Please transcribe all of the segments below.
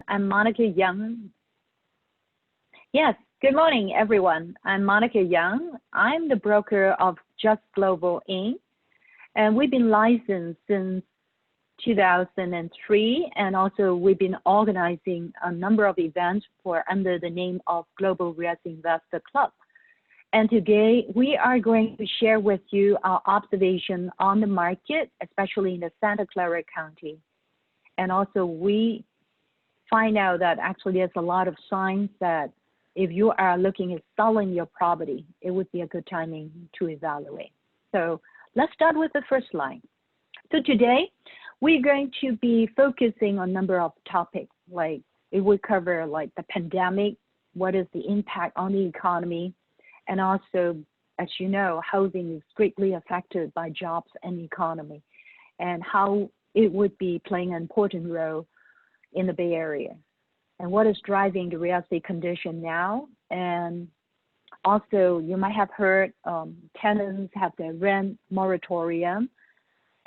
I'm Monica Young. Yes, good morning, everyone. I'm Monica Young. I'm the broker of Just Global Inc. And we've been licensed since 2003. And also we've been organizing a number of events under the name of Global Real Estate Investor Club. And today we are going to share with you our observation on the market, especially in the Santa Clara County. And also we find out that actually there's a lot of signs that if you are looking at selling your property, it would be a good timing to evaluate. So let's start with the first line. So today we're going to be focusing on a number of topics, like it would cover like the pandemic, what is the impact on the economy, and also, as you know, housing is greatly affected by jobs and economy, and how it would be playing an important role in the Bay Area, and what is driving the real estate condition now. And also, you might have heard tenants have their rent moratorium,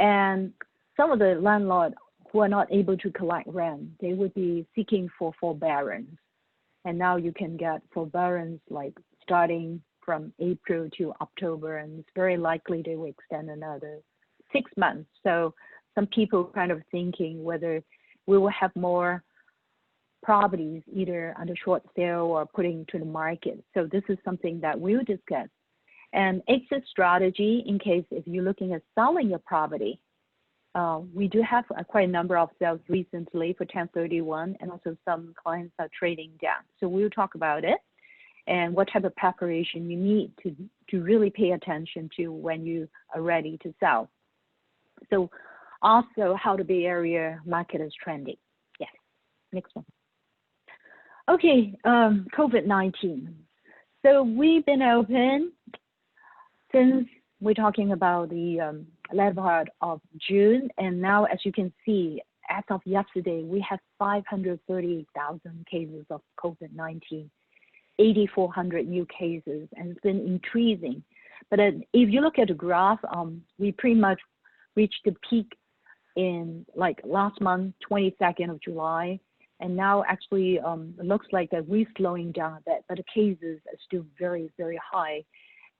and some of the landlords who are not able to collect rent, they would be seeking for forbearance. And now you can get forbearance like starting from April to October, and it's very likely they will extend another 6 months. So some people kind of thinking whether we will have more properties either under short sale or putting to the market. So this is something that we'll discuss. And exit strategy in case if you're looking at selling your property. We do have quite a number of sales recently for 1031, and also some clients are trading down. So we'll talk about it and what type of preparation you need to really pay attention to when you are ready to sell. So also how the Bay Area market is trending. Yes, next one. Okay, COVID-19. So we've been open since we're talking about the latter part of June, and now as you can see, as of yesterday, we have 538,000 cases of COVID-19. 8,400 new cases, and it's been increasing. But if you look at the graph, we pretty much reached the peak in like last month, 22nd of July, and now actually it looks like that we're slowing down a bit, but the cases are still very, very high.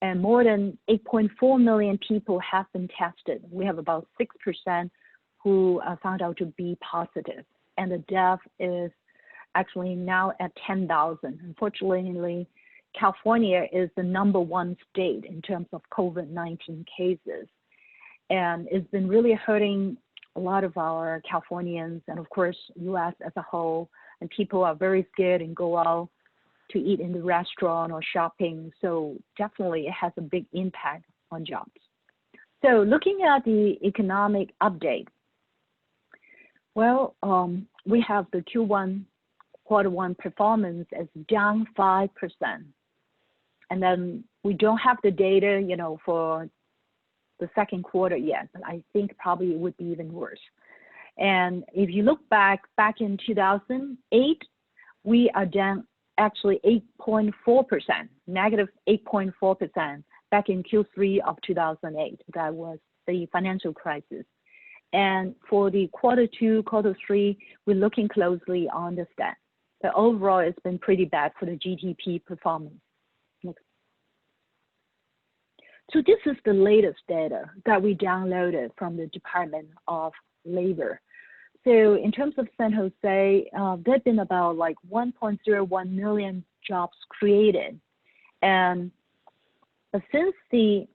And more than 8.4 million people have been tested. We have about 6% who found out to be positive, and the death is actually now at 10,000. Unfortunately, California is the #1 state in terms of COVID-19 cases. And it's been really hurting a lot of our Californians and of course, US as a whole. And people are very scared and go out to eat in the restaurant or shopping. So definitely it has a big impact on jobs. So looking at the economic update, well, we have the Q1 performance is down 5%. And then we don't have the data, for the second quarter yet, but I think probably it would be even worse. And if you look back in 2008, we are down actually 8.4%, negative 8.4% back in Q3 of 2008. That was the financial crisis. And for the quarter 2, quarter 3, we're looking closely on the stats. But overall, it's been pretty bad for the GDP performance. Next. So this is the latest data that we downloaded from the Department of Labor. So in terms of San Jose, there have been about like 1.01 million jobs created. And since the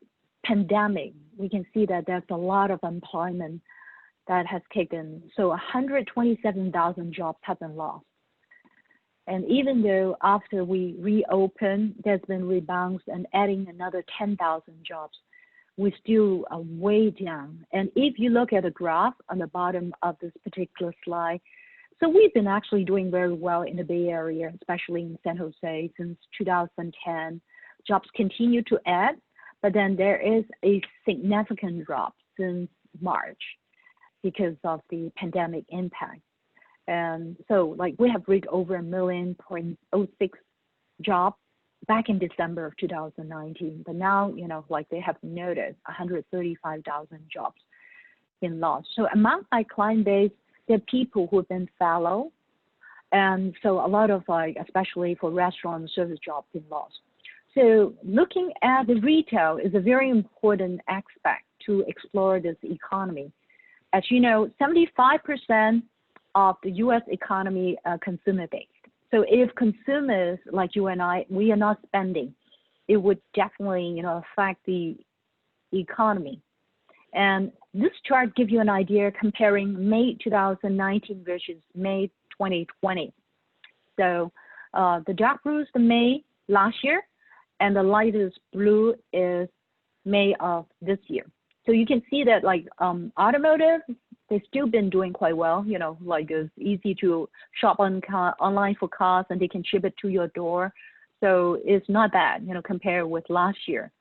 pandemic, we can see that there's a lot of employment that has taken. So 127,000 jobs have been lost. And even though after we reopen, there's been rebounds and adding another 10,000 jobs, we still are way down. And if you look at the graph on the bottom of this particular slide, so we've been actually doing very well in the Bay Area, especially in San Jose since 2010. Jobs continue to add, but then there is a significant drop since March because of the pandemic impact. And so like we have reached over 1.06 jobs back in December of 2019. But now, like they have noted 135,000 jobs been lost. So among my client base, there are people who have been fallow And so a lot of especially for restaurant and service jobs been lost. So looking at the retail is a very important aspect to explore this economy. As you know, 75% of the U.S. economy are consumer-based. So if consumers like you and I, we are not spending, it would definitely, affect the economy. And this chart gives you an idea comparing May 2019 versus May 2020. So the dark blue is the May last year, and the lightest blue is May of this year. So you can see that automotive, they've still been doing quite well. It's easy to shop online for cars and they can ship it to your door. So it's not bad, compared with last year.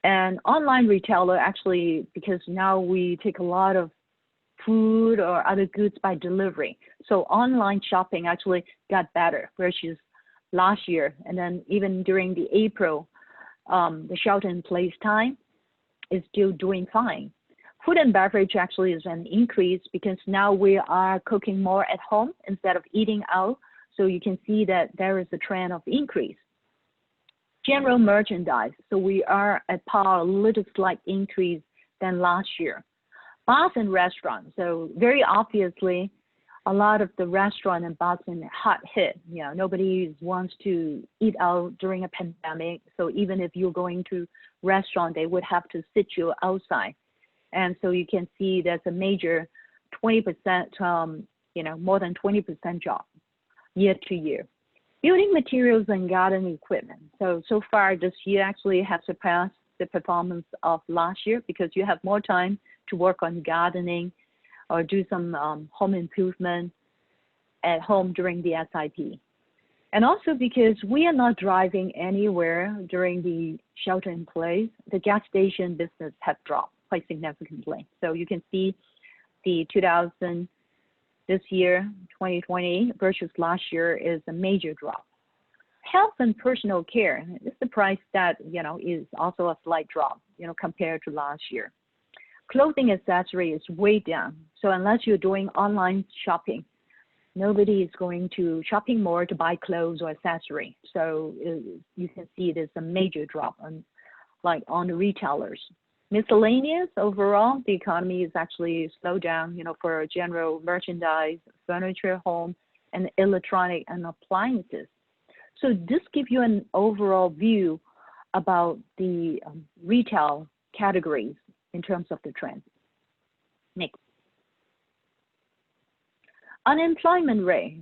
And online retailer actually, because now we take a lot of food or other goods by delivery. So online shopping actually got better versus last year. And then even during the April, the shelter in place time is still doing fine. Food and beverage actually is an increase because now we are cooking more at home instead of eating out. So you can see that there is a trend of increase. General merchandise, so we are at par, a little slight increase than last year. Bars and restaurants, so very obviously, a lot of the restaurant and bars been hot hit. Nobody wants to eat out during a pandemic. So even if you're going to restaurant, they would have to sit you outside. And so you can see there's a major 20%, more than 20% drop year to year. Building materials and garden equipment. So far this year actually has surpassed the performance of last year because you have more time to work on gardening or do some home improvement at home during the SIP. And also because we are not driving anywhere during the shelter in place, the gas station business have dropped quite significantly. So you can see the 2000 this year, 2020 versus last year is a major drop. Health and personal care is the price that, is also a slight drop, compared to last year. Clothing accessory is way down. So unless you're doing online shopping, nobody is going to shopping more to buy clothes or accessory. So you can see there's a major drop on the retailers. Miscellaneous, overall, the economy is actually slowed down, for general merchandise, furniture, home, and electronic and appliances. So this gives you an overall view about the retail categories in terms of the trends. Next. Unemployment rate.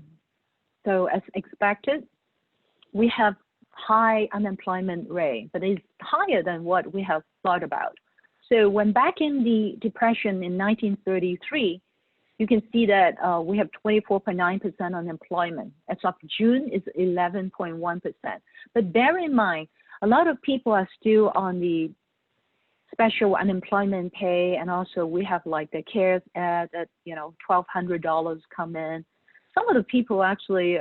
So as expected, we have high unemployment rate, but it's higher than what we have thought about. So when back in the Depression in 1933, you can see that we have 24.9% unemployment. As of June, it's 11.1%. But bear in mind, a lot of people are still on the special unemployment pay, and also we have the CARES Act that $1,200 come in. Some of the people actually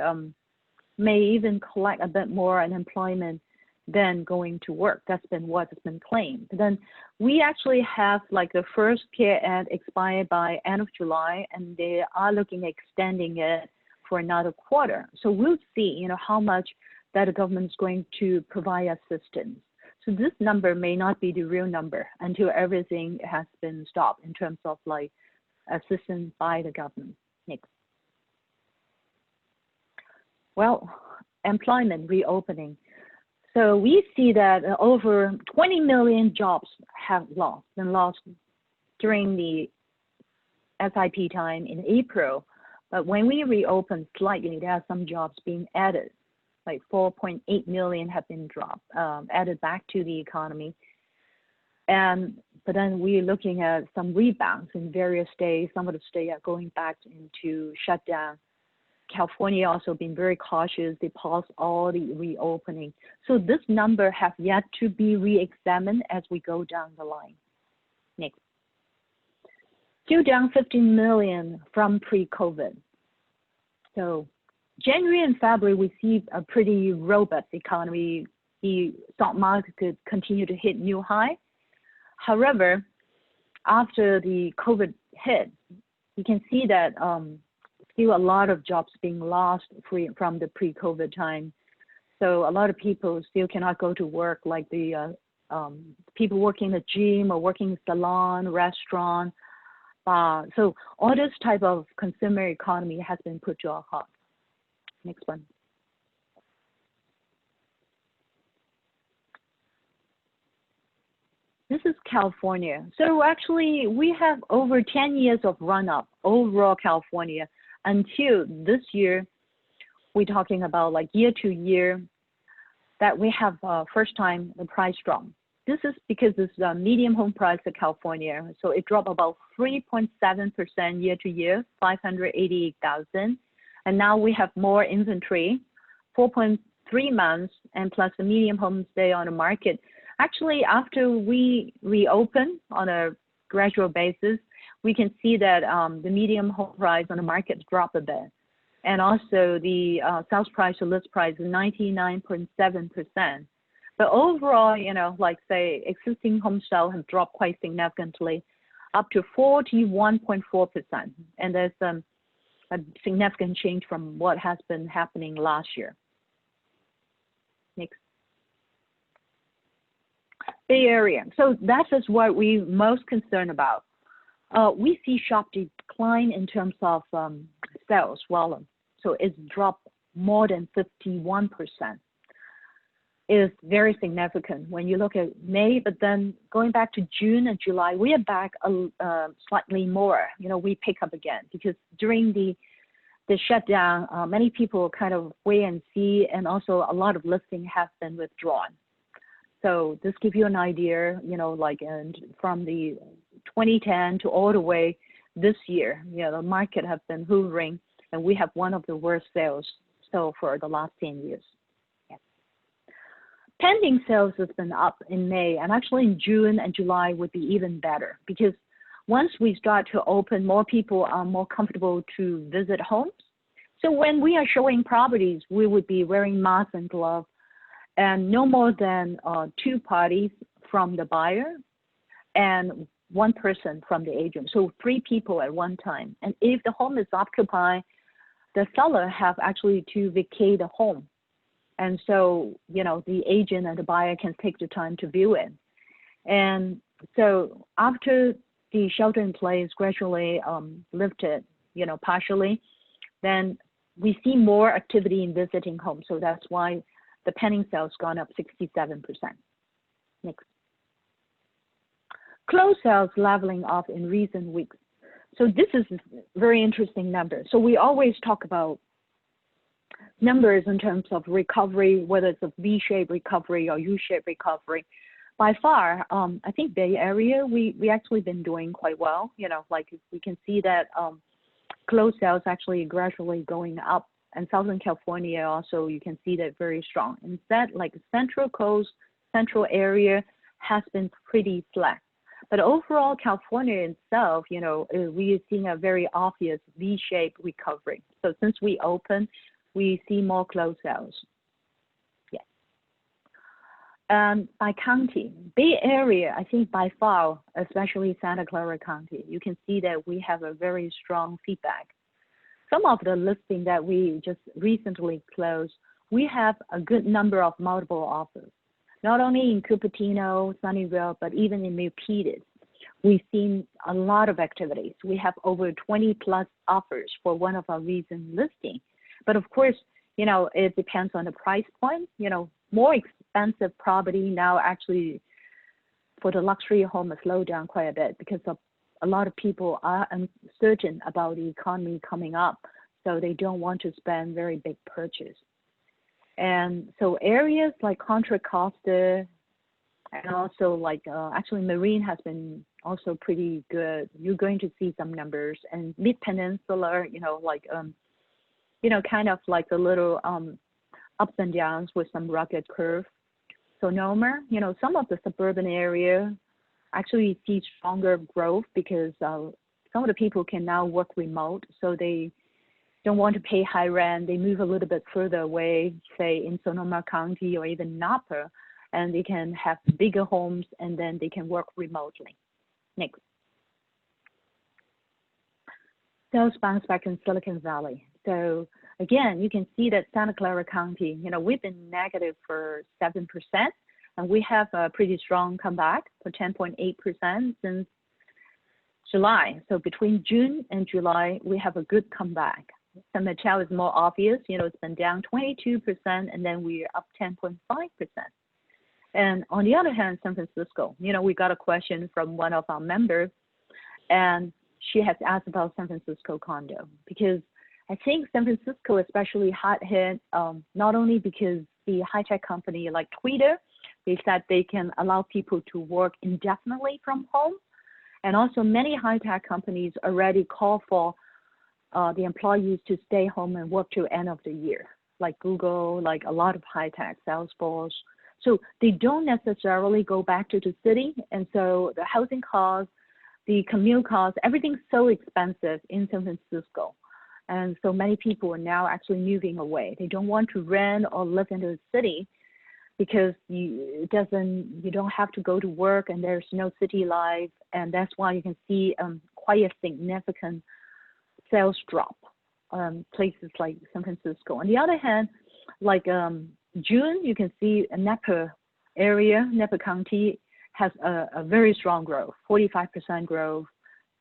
may even collect a bit more unemployment than going to work. That's been what has been claimed. But then we actually have the first CARES Act expired by end of July, and they are looking at extending it for another quarter. So we'll see, how much that the government is going to provide assistance. So this number may not be the real number until everything has been stopped in terms of assistance by the government. Next. Well, employment reopening. So we see that over 20 million jobs have been lost during the SIP time in April. But when we reopen slightly, there are some jobs being added. 4.8 million have been added back to the economy. But then we're looking at some rebounds in various states. Some of the states are going back into shutdown. California also been very cautious. They paused all the reopening. So this number has yet to be re-examined as we go down the line. Next. Still down 15 million from pre-COVID. So January and February, we see a pretty robust economy. The stock market could continue to hit new high. However, after the COVID hit, you can see that still a lot of jobs being lost from the pre-COVID time. So a lot of people still cannot go to work, like the people working in the gym or working in salon, restaurant. So all this type of consumer economy has been put to a halt. Next one. This is California. So actually, we have over 10 years of run-up overall California until this year. We're talking about like year to year that we have first time the price drop. This is because this medium home price of California. So it dropped about 3.7% year to year, 588,000. And now we have more inventory, 4.3 months, and plus the medium home stay on the market. Actually, after we reopen on a gradual basis, we can see that the medium home price on the market dropped a bit. And also the sales price to list price is 99.7%. But overall, you know, like say existing home sale have dropped quite significantly, up to 41.4%. And there's a significant change from what has been happening last year. Next. Bay Area. So that is what we're most concerned about. We see sharp decline in terms of sales volume. So it's dropped more than 51%. It is very significant when you look at May, but then going back to June and July, we are back slightly more. You know, we pick up again because during the shutdown, many people kind of wait and see, and also a lot of listings have been withdrawn. So this gives you an idea, you know, like and from the 2010 to all the way this year, you know, the market has been hovering, and we have one of the worst sales so for the last 10 years. Yes. Pending sales has been up in May, and actually in June and July would be even better because once we start to open, more people are more comfortable to visit homes. So when we are showing properties, we would be wearing masks and gloves, and no more than 2 parties from the buyer and 1 person from the agent. So 3 people at one time. And if the home is occupied, the seller have actually to vacate the home. And so, you know, the agent and the buyer can take the time to view it. And so after the shelter in place gradually lifted, you know, partially, then we see more activity in visiting homes. So that's why the pending sales gone up 67%. Next. Closed sales leveling off in recent weeks. So this is a very interesting number. So we always talk about numbers in terms of recovery, whether it's a V-shaped recovery or U-shaped recovery. By far, I think Bay Area, we actually been doing quite well. You know, like we can see that closed sales actually gradually going up. And Southern California also, you can see that very strong. Instead, like Central Coast, Central area has been pretty flat. But overall, California itself, you know, we are seeing a very obvious V-shaped recovery. So since we open, we see more closed sales. Yes. By county, Bay Area, I think by far, especially Santa Clara County, you can see that we have a very strong feedback. Some of the listings that we just recently closed, we have a good number of multiple offers, not only in Cupertino, Sunnyvale, but even in Milpitas. We've seen a lot of activities. We have over 20 plus offers for one of our recent listings. But of course, you know, it depends on the price point. You know, more expensive property now actually for the luxury home has slowed down quite a bit because of a lot of people are uncertain about the economy coming up, so they don't want to spend very big purchase. And so areas like Contra Costa and also like actually Marine has been also pretty good. You're going to see some numbers, and Mid-Peninsula, you know, like you know, kind of like a little ups and downs with some rugged curve. Sonoma, you know, some of the suburban area actually see stronger growth because some of the people can now work remote, so they don't want to pay high rent. They move a little bit further away, say in Sonoma County or even Napa, and they can have bigger homes and then they can work remotely. Next. sales bounce back in Silicon Valley. So again, you can see that Santa Clara County, we've been negative for 7%, and we have a pretty strong comeback for 10.8% since July. So between June and July, we have a good comeback. San Mateo is more obvious, it's been down 22%, and then we're up 10.5%. And on the other hand, San Francisco, we got a question from one of our members, and she has asked about San Francisco condo, because I think San Francisco especially hot hit, not only because the high-tech company like Twitter, they said they can allow people to work indefinitely from home. And also many high-tech companies already call for the employees to stay home and work till end of the year, like Google, like a lot of high-tech, Salesforce. So they don't necessarily go back to the city. And so the housing costs, the commute costs, everything's so expensive in San Francisco. And so many people are now actually moving away. They don't want to rent or live in the city because you don't have to go to work and there's no city life. And that's why you can see quite a significant sales drop, places like San Francisco. On the other hand, like June, you can see a Napa area, Napa County has a very strong growth, 45% growth.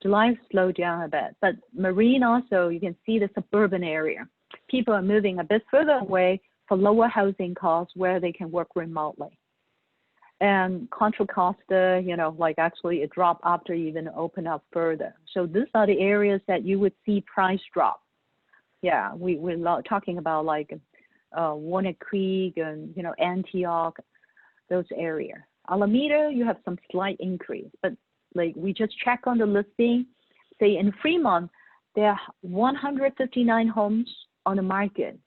July slowed down a bit, but Marine also, you can see the suburban area. People are moving a bit further away for lower housing costs where they can work remotely. And Contra Costa, like actually it dropped after even open up further. So these are the areas that you would see price drop. Yeah, we're talking about like Walnut Creek and, Antioch, those areas. Alameda, you have some slight increase, but like we just check on the listing, say in Fremont, there are 159 homes on the market.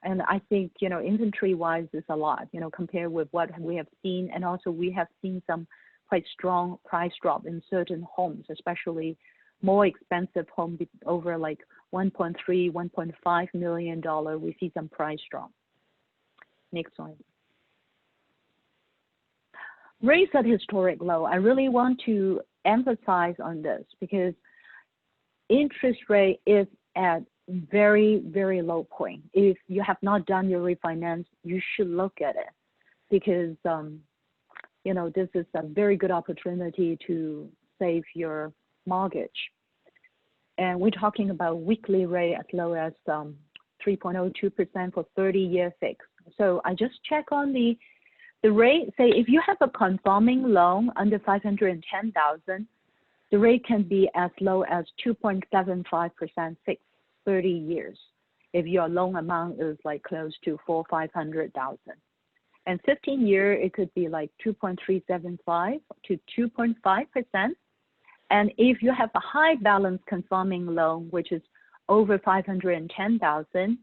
And I think, inventory-wise is a lot, compared with what we have seen. And also we have seen some quite strong price drop in certain homes, especially more expensive homes over like $1.3, $1.5 million. We see some price drop. Next slide. Rates at historic low. I really want to emphasize on this because interest rate is at very, very low point. If you have not done your refinance, you should look at it because, this is a very good opportunity to save your mortgage. And we're talking about weekly rate as low as 3.02% for 30-year fixed. So I just check on the rate. Say if you have a conforming loan under $510,000, the rate can be as low as 2.75% fixed 30 years. If your loan amount is like close to $500,000, and 15 year, it could be like 2.375 to 2.5%. And if you have a high balance conforming loan, which is over 510,000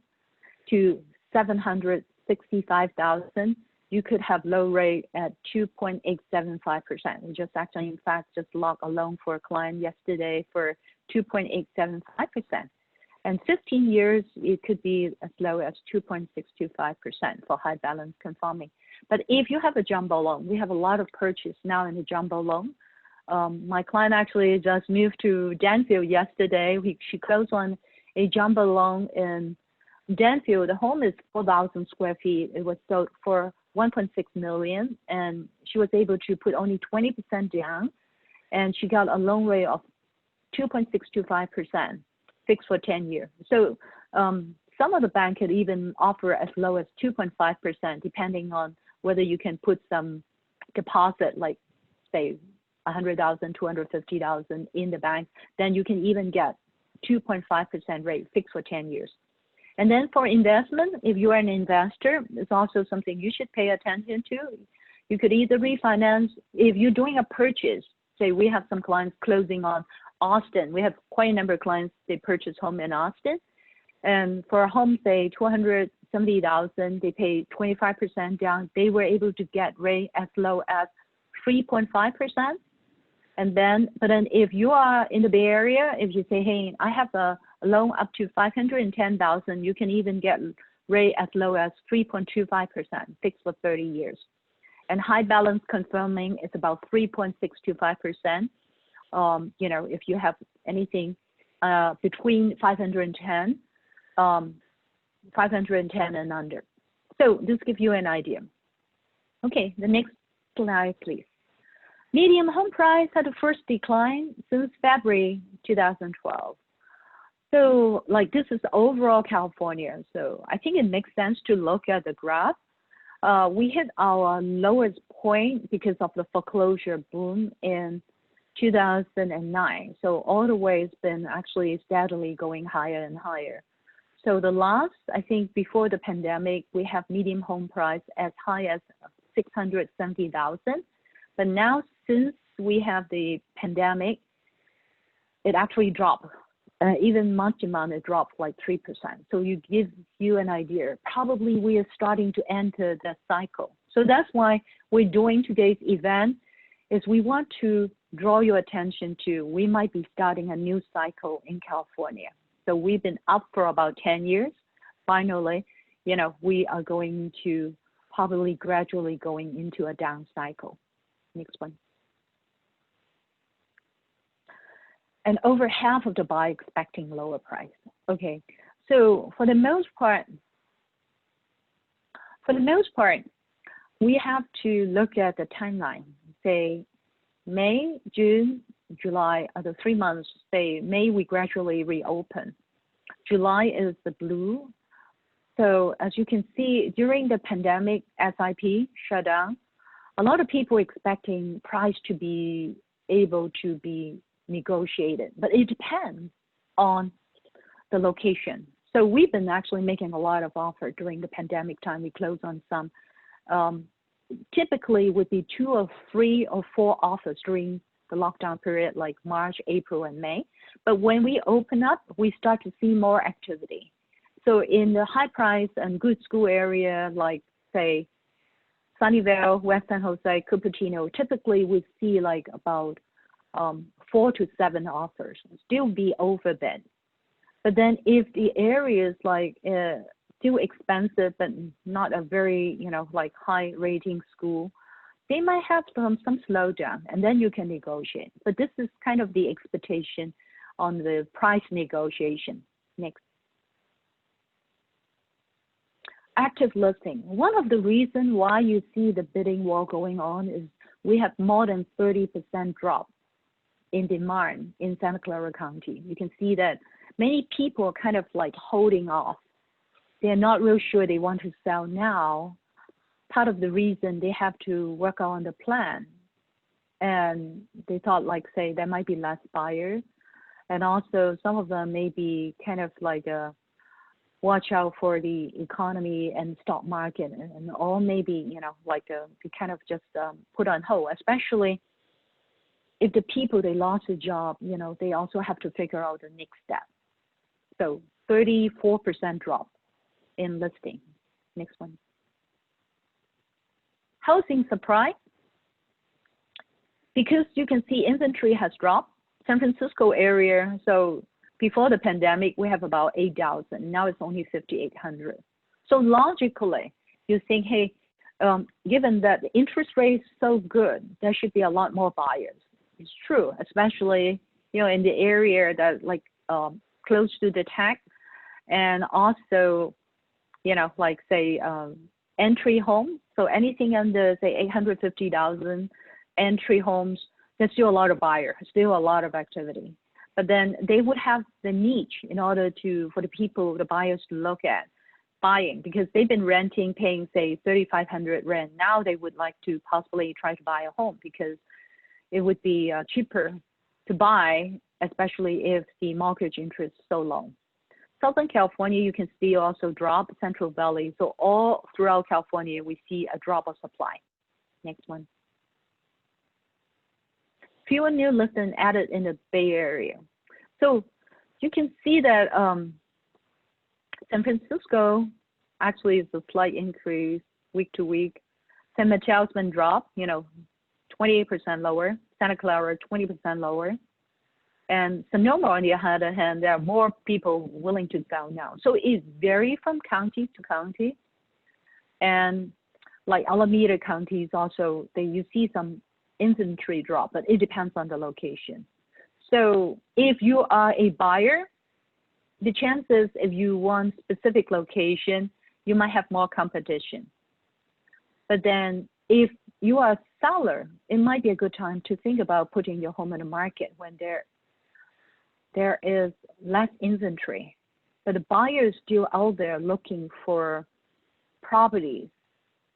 to 765,000, you could have low rate at 2.875%. We just actually, in fact, just locked a loan for a client yesterday for 2.875%. And 15 years, it could be as low as 2.625% for high balance conforming. But if you have a jumbo loan, we have a lot of purchase now in the jumbo loan. My client actually just moved to Danville yesterday. She closed on a jumbo loan in Danville. The home is 4,000 square feet. It was sold for $1.6 million, and she was able to put only 20% down, and she got a loan rate of 2.625%, fixed for 10 years. So some of the bank could even offer as low as 2.5%, depending on whether you can put some deposit, like say 100,000, 250,000 in the bank. Then you can even get 2.5% rate fixed for 10 years. And then for investment, if you are an investor, it's also something you should pay attention to. You could either refinance, if you're doing a purchase, say we have some clients closing on Austin. We have quite a number of clients, they purchase home in Austin. And for a home, say 270,000, they pay 25% down. They were able to get rate as low as 3.5%. And then, but then if you are in the Bay Area, if you say, hey, I have a loan up to 510,000, you can even get rate as low as 3.25% fixed for 30 years. And high balance confirming is about 3.625%. If you have anything between 510, 510 and under. So this gives you an idea. Okay, the next slide, please. Median home price had the first decline since February 2012. So like this is overall California. So I think it makes sense to look at the graph. We hit our lowest point because of the foreclosure boom in 2009. So all the way it's been actually steadily going higher and higher. So the last, I think before the pandemic, we have median home price as high as 670,000. But now since we have the pandemic, it actually dropped. Even month to month, it dropped like 3%. So you give you an idea. Probably we are starting to enter that cycle. So that's why we're doing today's event is we want to draw your attention to, we might be starting a new cycle in California. So we've been up for about 10 years. Finally, you know, we are going to probably gradually going into a down cycle. Next one. And over half of the buyer expecting lower price. Okay, so for the most part, we have to look at the timeline. Say May, June, July are the 3 months. Say May we gradually reopen. July is the blue. So as you can see, during the pandemic, SIP shut down. A lot of people expecting price to be able to be negotiated, but it depends on the location. So we've been actually making a lot of offers during the pandemic time. We closed on some. Typically would be 2 or 3 or 4 offers during the lockdown period, like March, April, and May. But when we open up, we start to see more activity. So in the high price and good school area, like say Sunnyvale, West San Jose, Cupertino, typically we see like about 4 to 7 offers, still be overbid. But then if the area is like still expensive, but not a very, you know, like high rating school, they might have some slowdown and then you can negotiate. But this is kind of the expectation on the price negotiation. Next. Active listing. One of the reasons why you see the bidding war going on is we have more than 30% drop in demand in Santa Clara County. You can see that many people are kind of like holding off. They're not real sure they want to sell now. Part of the reason they have to work on the plan. And they thought like, say, there might be less buyers. And also some of them may be kind of like watch out for the economy and stock market and all maybe, you know, like they kind of just put on hold, especially if the people, they lost a job, you know, they also have to figure out the next step. So 34% drop in listing. Next one. Housing supply. Because you can see inventory has dropped. San Francisco area, so before the pandemic, we have about 8,000. Now it's only 5,800. So logically, you think, hey, given that the interest rate is so good, there should be a lot more buyers. It's true, especially, you know, in the area that like close to the tech, and also, you know, like say entry home. So anything under say 850,000 entry homes, there's still a lot of buyers, still a lot of activity. But then they would have the niche in order to, for the people, the buyers to look at buying, because they've been renting, paying say 3,500 rent. Now they would like to possibly try to buy a home because it would be cheaper to buy, especially if the mortgage interest is so low. Southern California, you can see also drop, Central Valley. So all throughout California, we see a drop of supply. Next one. Fewer new listings added in the Bay Area. So you can see that San Francisco actually is a slight increase week to week. San Mateo's been dropped, you know, 28% lower. Santa Clara, 20% lower. And Sonoma, on the other hand, there are more people willing to sell now. So it varies from county to county. And like Alameda County is also, you see some inventory drop, but it depends on the location. So if you are a buyer, the chances if you want specific location, you might have more competition. But then if you are a seller, it might be a good time to think about putting your home on the market when there is less inventory. But the buyer is still out there looking for properties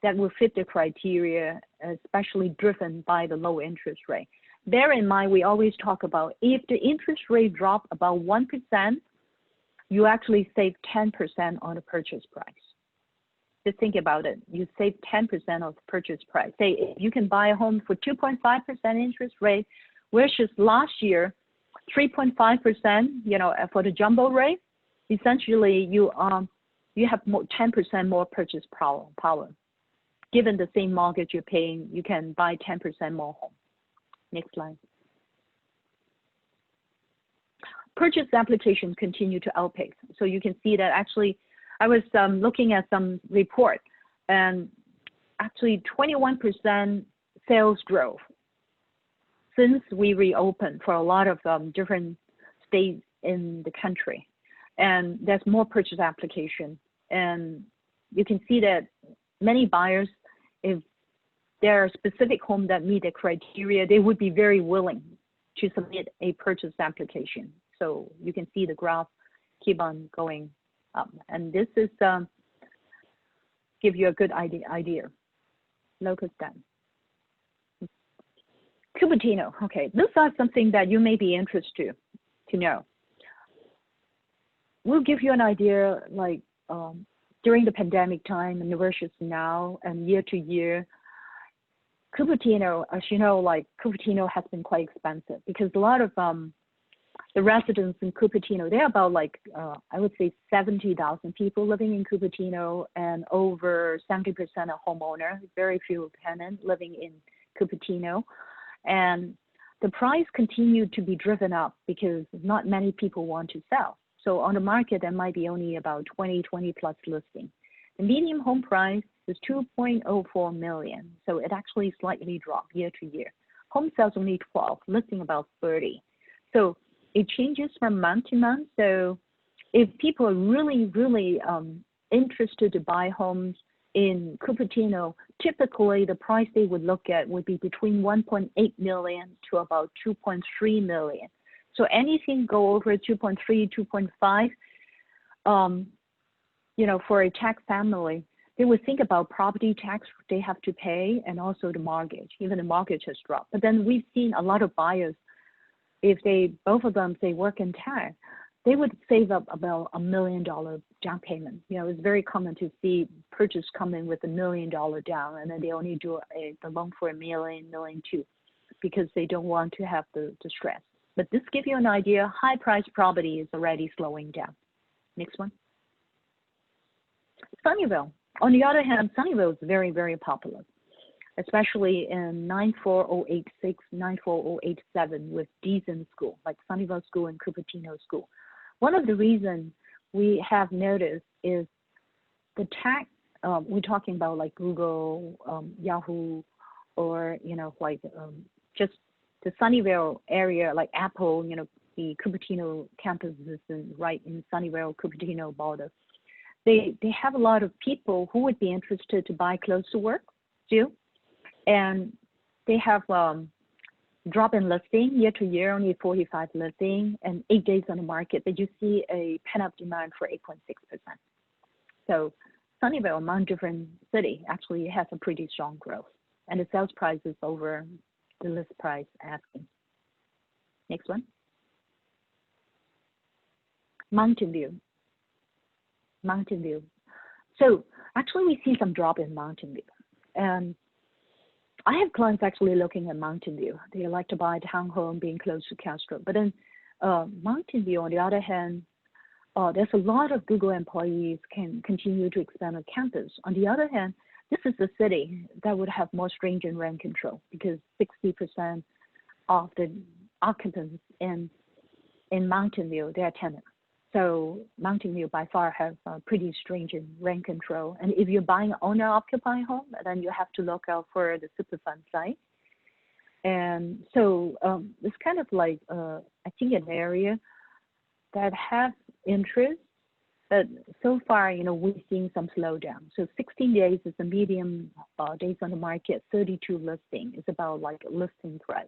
that will fit the criteria, especially driven by the low interest rate. Bear in mind, we always talk about if the interest rate drop about 1%, you actually save 10% on the purchase price. Just think about it. You save 10% of the purchase price. Say if you can buy a home for 2.5% interest rate, versus last year, 3.5%, you know, for the jumbo rate, essentially you have 10% more purchase power. Given the same mortgage you're paying, you can buy 10% more home. Next slide. Purchase applications continue to outpace. So you can see that actually, I was looking at some report, and actually 21% sales growth since we reopened for a lot of different states in the country. And there's more purchase application. And you can see that many buyers, if there are specific homes that meet the criteria, they would be very willing to submit a purchase application. So you can see the graph keep on going up. And this is give you a good idea. Locust done. Cupertino, okay. These are something that you may be interested to know. We'll give you an idea like during the pandemic time and versus now and year to year. Cupertino, as you know, like Cupertino has been quite expensive because a lot of the residents in Cupertino, they're about like, I would say 70,000 people living in Cupertino, and over 70% are homeowner, very few tenants living in Cupertino. And the price continued to be driven up because not many people want to sell. So on the market, there might be only about 20 plus listings. The median home price is $2.04 million. So it actually slightly dropped year to year. Home sales only 12, listing about 30. So it changes from month to month. So if people are really interested to buy homes in Cupertino, typically the price they would look at would be between 1.8 million to about 2.3 million. So anything go over 2.3, 2.5, you know, for a tax family, they would think about property tax they have to pay and also the mortgage. Even the mortgage has dropped. But then we've seen a lot of buyers, if they, both of them say work in tax, they would save up about $1 million down payment. You know, it's very common to see purchase come in with $1 million down, and then they only do the loan for $1 million, $1.2 million, because they don't want to have the stress. But this gives you an idea, high price property is already slowing down. Next one. Sunnyvale. On the other hand, Sunnyvale is very popular, especially in 94086, 94087 with decent school, like Sunnyvale School and Cupertino School. One of the reasons we have noticed is the tax, we're talking about like Google, Yahoo, or, you know, like just the Sunnyvale area, like Apple, you know, the Cupertino campus is right in Sunnyvale, Cupertino border. They have a lot of people who would be interested to buy close to work too. And they have drop-in listing year to year, only 45 listing and 8 days on the market, but you see a pent-up demand for 8.6%. So Sunnyvale, among different cities, actually has a pretty strong growth, and the sales price is over the list price asking. Next one. Mountain View. So actually we see some drop in Mountain View. And I have clients actually looking at Mountain View. They like to buy a townhome being close to Castro. But then Mountain View, on the other hand, there's a lot of Google employees can continue to expand on campus. On the other hand, this is a city that would have more stringent rent control because 60% of the occupants in Mountain View, they are tenants. So Mountain View by far has pretty stringent rent control. And if you're buying an owner-occupying home, then you have to look out for the Superfund site. And so it's kind of like, I think an area that has interest, but so far, we've seen some slowdown. So 16 days is the medium days on the market, 32 listing is about like listing price.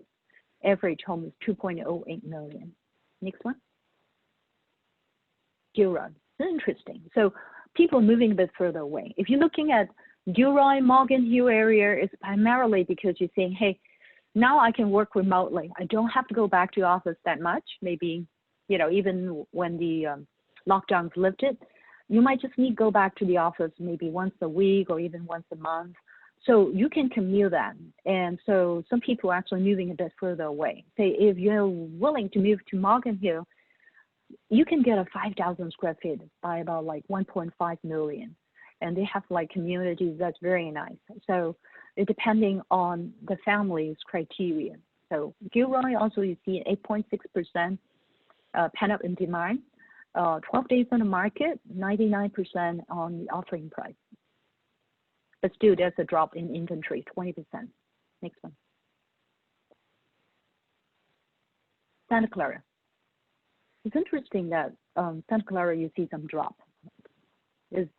Average home is 2.08 million. Next one. Gilroy. Interesting. So people moving a bit further away. If you're looking at Gilroy, Morgan Hill area, it's primarily because you're saying, hey, now I can work remotely. I don't have to go back to the office that much. Maybe, even when the lockdown's lifted, you might just need to go back to the office maybe once a week or even once a month. So you can commute that. And so some people are actually moving a bit further away. Say if you're willing to move to Morgan Hill, you can get a 5,000 square feet by about like 1.5 million. And they have like communities that's very nice. So it depending on the family's criteria. So Gilroy also you see 8.6% pent-up in demand, 12 days on the market, 99% on the offering price. But still there's a drop in inventory, 20%. Next one. Santa Clara. It's interesting that Santa Clara you see some drop. It's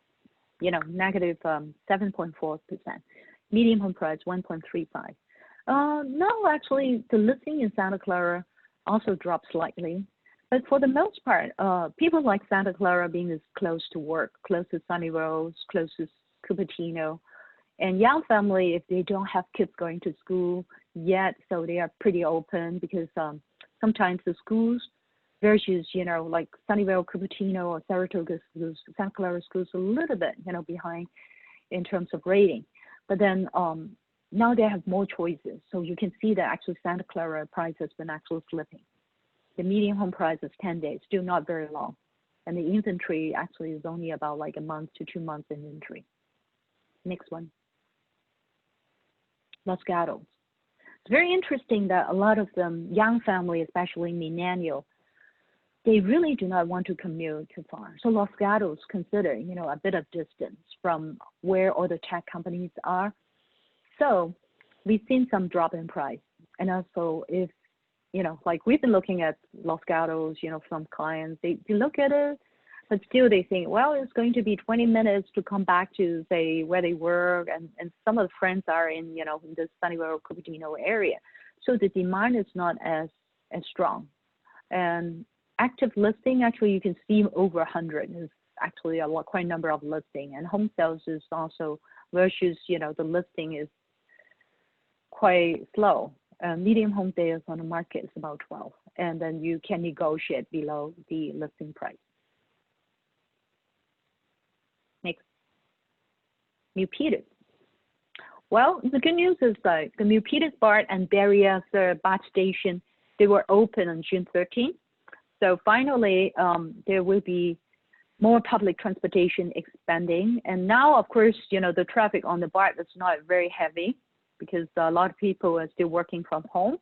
negative 7.4%. Medium home price 1.35. No, actually the listing in Santa Clara also dropped slightly. But for the most part, people like Santa Clara being as close to work, close to Sunnyvale, close to Cupertino, and young family, if they don't have kids going to school yet, so they are pretty open because sometimes the schools versus, like Sunnyvale, Cupertino, or Saratoga schools, Santa Clara schools a little bit, behind in terms of rating. But then now they have more choices. So you can see that actually Santa Clara price has been actually slipping. The median home price is 10 days, still not very long. And the inventory actually is only about like a month to 2 months inventory. Next one. Los Gatos. It's very interesting that a lot of them, young family, especially millennial, they really do not want to commute too far. So Los Gatos consider, a bit of distance from where all the tech companies are. So we've seen some drop in price. And also if, like we've been looking at Los Gatos, from clients, they look at it, but still they think, well, it's going to be 20 minutes to come back to say where they work. And some of the friends are in, in the Sunnyvale, Cupertino area. So the demand is not as strong. And active listing, actually, you can see over 100 is actually quite a number of listing, and home sales is also versus, the listing is quite slow. Medium home days on the market is about 12, and then you can negotiate below the listing price. Next, Milpitas. Well, the good news is that the Milpitas BART and Barriers BART station, they were open on June 13th. So finally, there will be more public transportation expanding. And now, of course, the traffic on the BART is not very heavy because a lot of people are still working from home.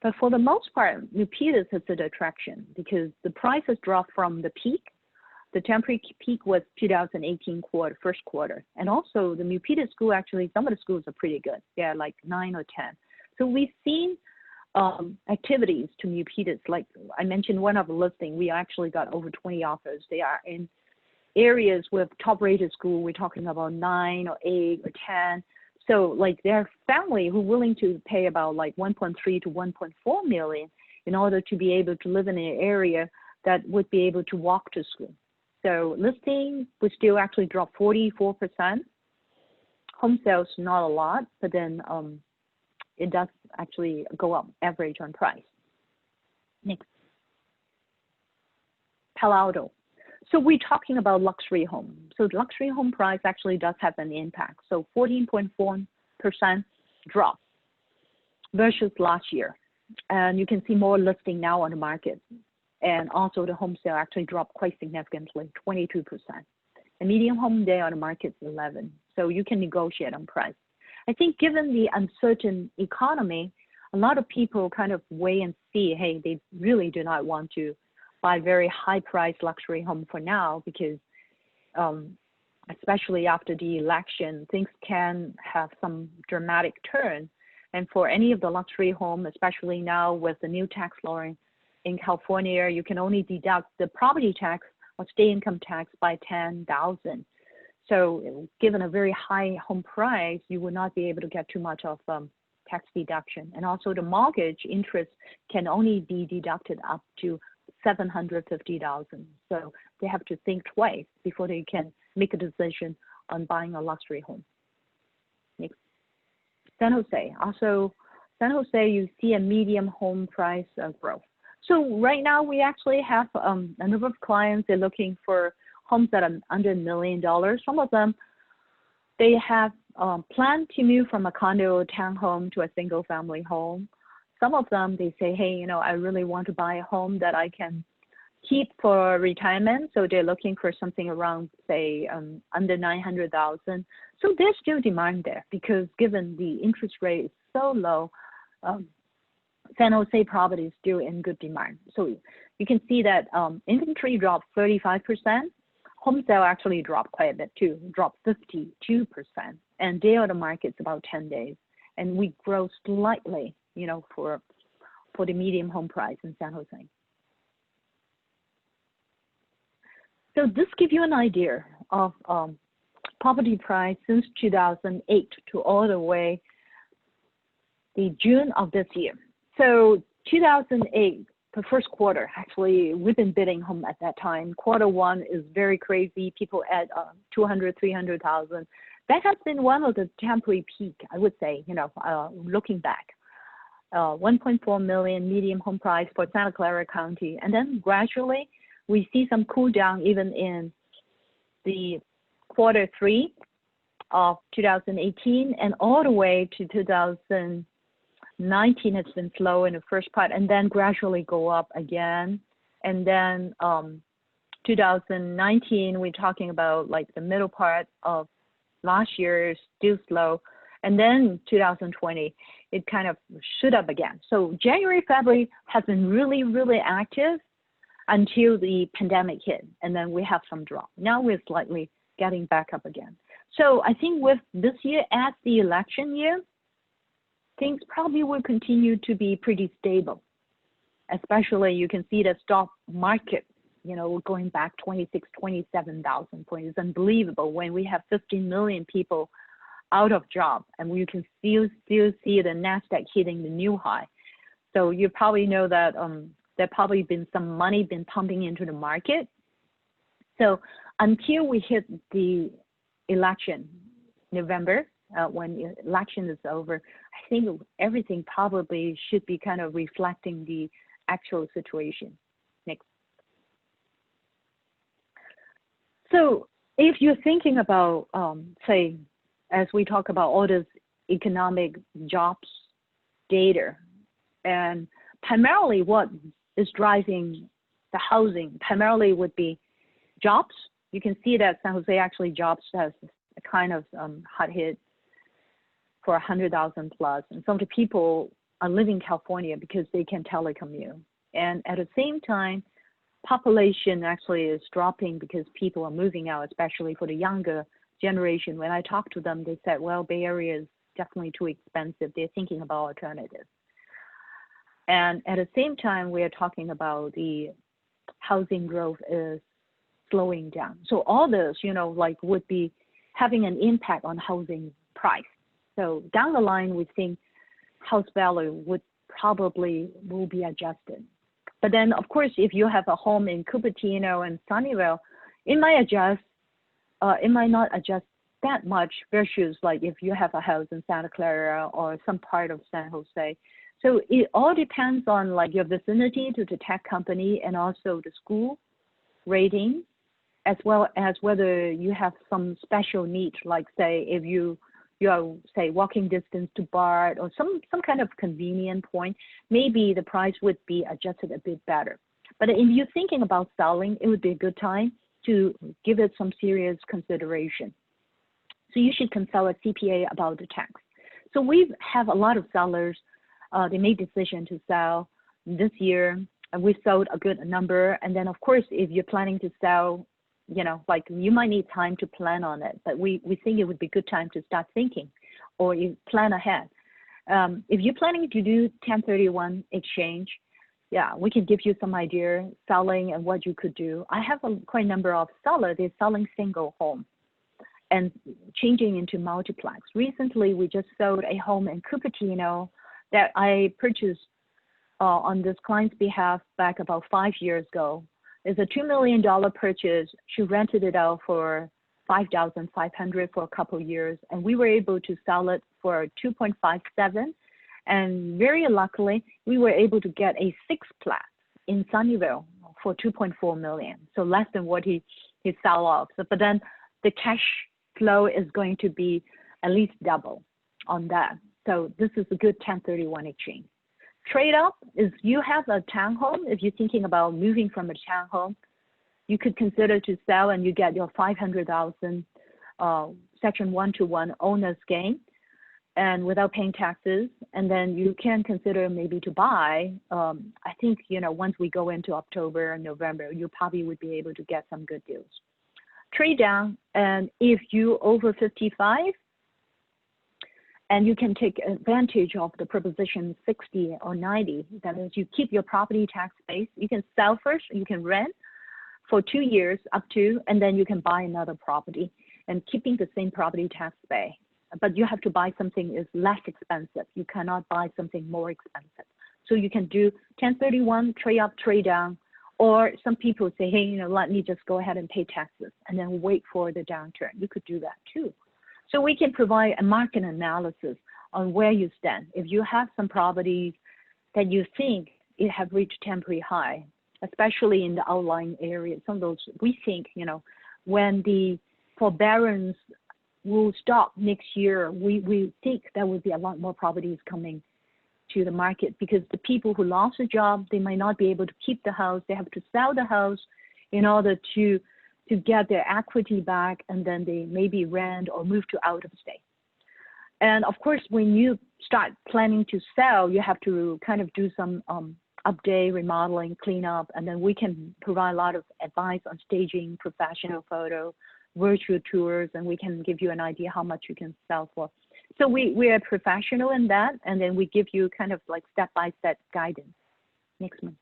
But for the most part, Milpitas is an attraction because the price has dropped from the peak. The temporary peak was 2018 first quarter. And also the Milpitas school, actually, some of the schools are pretty good. They're like 9 or 10. So we've seen activities to Milpitas. Like I mentioned, one of the listing, we actually got over 20 offers. They are in areas with top-rated school. We're talking about 9 or 8 or 10. So like their family who willing to pay about like 1.3 to 1.4 million in order to be able to live in an area that would be able to walk to school. So listing would still actually drop 44%. Home sales, not a lot, but then it does actually go up average on price. Next. Palo Alto. So we're talking about luxury home. So the luxury home price actually does have an impact. So 14.4% drop versus last year. And you can see more listing now on the market. And also the home sale actually dropped quite significantly, 22%. The median home day on the market is 11. So you can negotiate on price. I think given the uncertain economy, a lot of people kind of wait and see, hey, they really do not want to buy very high-priced luxury home for now because especially after the election, things can have some dramatic turn. And for any of the luxury home, especially now with the new tax law in California, you can only deduct the property tax or state income tax by $10,000. So given a very high home price, you will not be able to get too much of tax deduction. And also the mortgage interest can only be deducted up to $750,000. So they have to think twice before they can make a decision on buying a luxury home. Next. San Jose. Also, San Jose, you see a medium home price growth. So right now we actually have a number of clients, they're looking for homes that are under $1 million. Some of them, they have planned to move from a condo or townhome to a single family home. Some of them, they say, hey, you know, I really want to buy a home that I can keep for retirement. So they're looking for something around, say, under $900,000. So there's still demand there because given the interest rate is so low, San Jose property is still in good demand. So you can see that inventory dropped 35%. Home sale actually dropped quite a bit too, dropped 52%. And day of the market's about 10 days. And we grow slightly, you know, for the medium home price in San Jose. So this gives you an idea of property price since 2008 to all the way the June of this year. So 2008, the first quarter, actually, we've been bidding home at that time. Quarter one is very crazy. People at 200, 300,000. That has been one of the temporary peak, I would say, you know, looking back. 1.4 million medium home price for Santa Clara County. And then gradually, we see some cool down even in the quarter three of 2018 and all the way to 2019 has been slow in the first part and then gradually go up again. And then 2019, we're talking about like the middle part of last year is still slow. And then 2020, it kind of shoot up again. So January, February has been really, really active until the pandemic hit. And then we have some drop. Now we're slightly getting back up again. So I think with this year as the election year, things probably will continue to be pretty stable. Especially you can see the stock market, you know, going back 26, 27,000 points. It's unbelievable when we have 15 million people out of job and you can still see the NASDAQ hitting the new high. So you probably know that there probably been some money been pumping into the market. So until we hit the election, November, when the election is over, I think everything probably should be kind of reflecting the actual situation. Next. So if you're thinking about, say, as we talk about all this economic jobs data, and primarily what is driving the housing primarily would be jobs. You can see that San Jose actually jobs has a kind of hot hit for 100,000 plus. And some of the people are living in California because they can telecommute. And at the same time, population actually is dropping because people are moving out, especially for the younger generation. When I talked to them, they said, well, Bay Area is definitely too expensive. They're thinking about alternatives. And at the same time, we are talking about the housing growth is slowing down. So all this, you know, like would be having an impact on housing price. So down the line, we think house value would probably will be adjusted. But then, of course, if you have a home in Cupertino and Sunnyvale, it might adjust. It might not adjust that much versus like if you have a house in Santa Clara or some part of San Jose. So it all depends on like your vicinity to the tech company and also the school rating, as well as whether you have some special need, like say if you are say walking distance to BART or some kind of convenient point, maybe the price would be adjusted a bit better. But if you're thinking about selling, it would be a good time to give it some serious consideration. So you should consult a CPA about the tax. So we have a lot of sellers. They made decision to sell this year, and we sold a good number. And then, of course, if you're planning to sell, you know, like you might need time to plan on it. But we think it would be a good time to start thinking, or you plan ahead. If you're planning to do 1031 exchange, yeah, we can give you some idea selling and what you could do. I have quite a number of sellers. They're selling single home and changing into multiplex. Recently, we just sold a home in Cupertino that I purchased on this client's behalf back about 5 years ago. It's a $2 million purchase. She rented it out for $5,500 for a couple of years, and we were able to sell it for 2.57. And very luckily, we were able to get a sixplex in Sunnyvale for 2.4 million. So less than what he sell off. So, but then the cash flow is going to be at least double on that. So this is a good 1031 exchange. Trade up is you have a townhome. If you're thinking about moving from a townhome, you could consider to sell and you get your 500,000 Section 121 owner's gain, and without paying taxes. And then you can consider maybe to buy. I think, once we go into October and November, you probably would be able to get some good deals. Trade down, and if you over 55, and you can take advantage of the Proposition 60 or 90, that is you keep your property tax base. You can sell first, you can rent for 2 years up to, and then you can buy another property and keeping the same property tax base. But you have to buy something is less expensive. You cannot buy something more expensive. So you can do 1031, trade up, trade down, or some people say, hey, let me just go ahead and pay taxes and then wait for the downturn. You could do that too. So we can provide a market analysis on where you stand. If you have some properties that you think it have reached temporary high, especially in the outlying areas, some of those, we think, when the forbearance will stop next year, we think there will be a lot more properties coming to the market because the people who lost a job, they might not be able to keep the house. They have to sell the house in order to get their equity back, and then they maybe rent or move to out of state. And of course, when you start planning to sell, you have to kind of do some update, remodeling, cleanup, and then we can provide a lot of advice on staging, professional photo, virtual tours, and we can give you an idea how much you can sell for. So we are professional in that, and then we give you kind of like step-by-step guidance. Next one.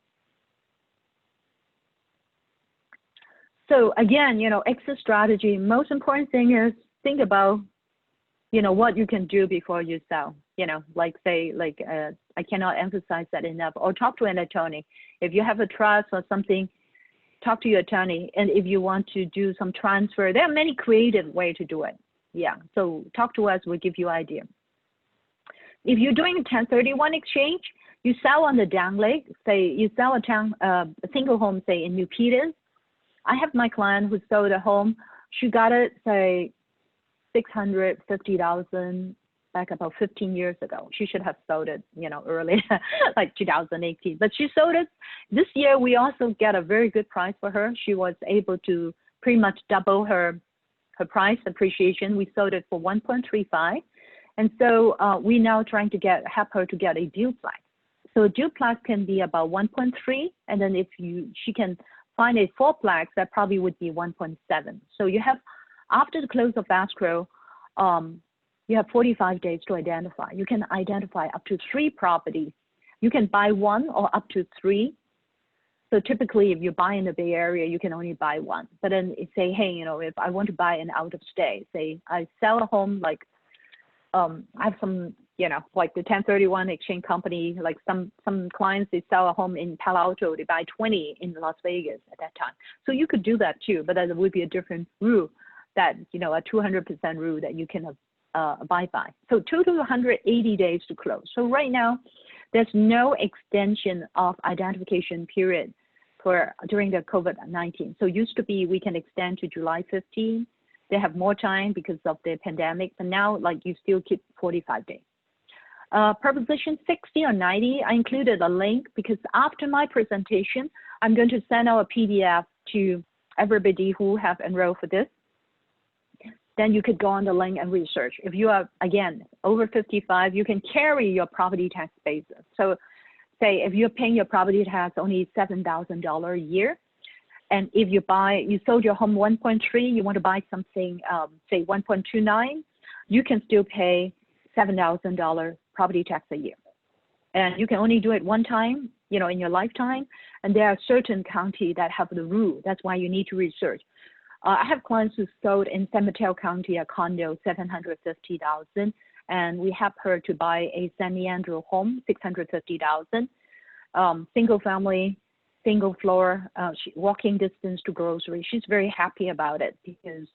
So again, exit strategy, most important thing is think about, what you can do before you sell. I cannot emphasize that enough. Or talk to an attorney. If you have a trust or something, talk to your attorney. And if you want to do some transfer, there are many creative ways to do it. Yeah, so talk to us, we'll give you an idea. If you're doing a 1031 exchange, you sell on the down leg, say you sell a single home, say in New Peters. I have my client who sold a home. She got it, say, $650,000 back about 15 years ago. She should have sold it, early, like 2018. But she sold it. This year, we also get a very good price for her. She was able to pretty much double her price appreciation. We sold it for 1.35. And so we now trying to help her to get a duplex. So a duplex can be about 1.3. And then if she can find a fourplex, that probably would be 1.7. So you have, after the close of escrow, you have 45 days to identify. You can identify up to 3 properties. You can buy 1 or up to 3. So typically, if you buy in the Bay Area, you can only buy 1. But then say, hey, if I want to buy an out of state, say I sell a home, like I have some, like the 1031 exchange company, like some clients, they sell a home in Palo Alto, they buy 20 in Las Vegas at that time. So you could do that too, but that would be a different rule that, a 200% rule that you can abide by. So total 180 days to close. So right now, there's no extension of identification period during the COVID-19. So used to be we can extend to July 15. They have more time because of the pandemic, but now you still keep 45 days. Proposition 60 or 90, I included a link because after my presentation, I'm going to send out a PDF to everybody who have enrolled for this. Then you could go on the link and research. If you are, again, over 55, you can carry your property tax basis. So say if you're paying your property tax only $7,000 a year, and if you sold your home 1.3, you want to buy something, say 1.29, you can still pay $7,000 property tax a year. And you can only do it one time, in your lifetime. And there are certain counties that have the rule. That's why you need to research. I have clients who sold in Santa Clara County a condo, $750,000, and we have her to buy a San Leandro home, $650,000, single family, single floor, walking distance to grocery. She's very happy about it because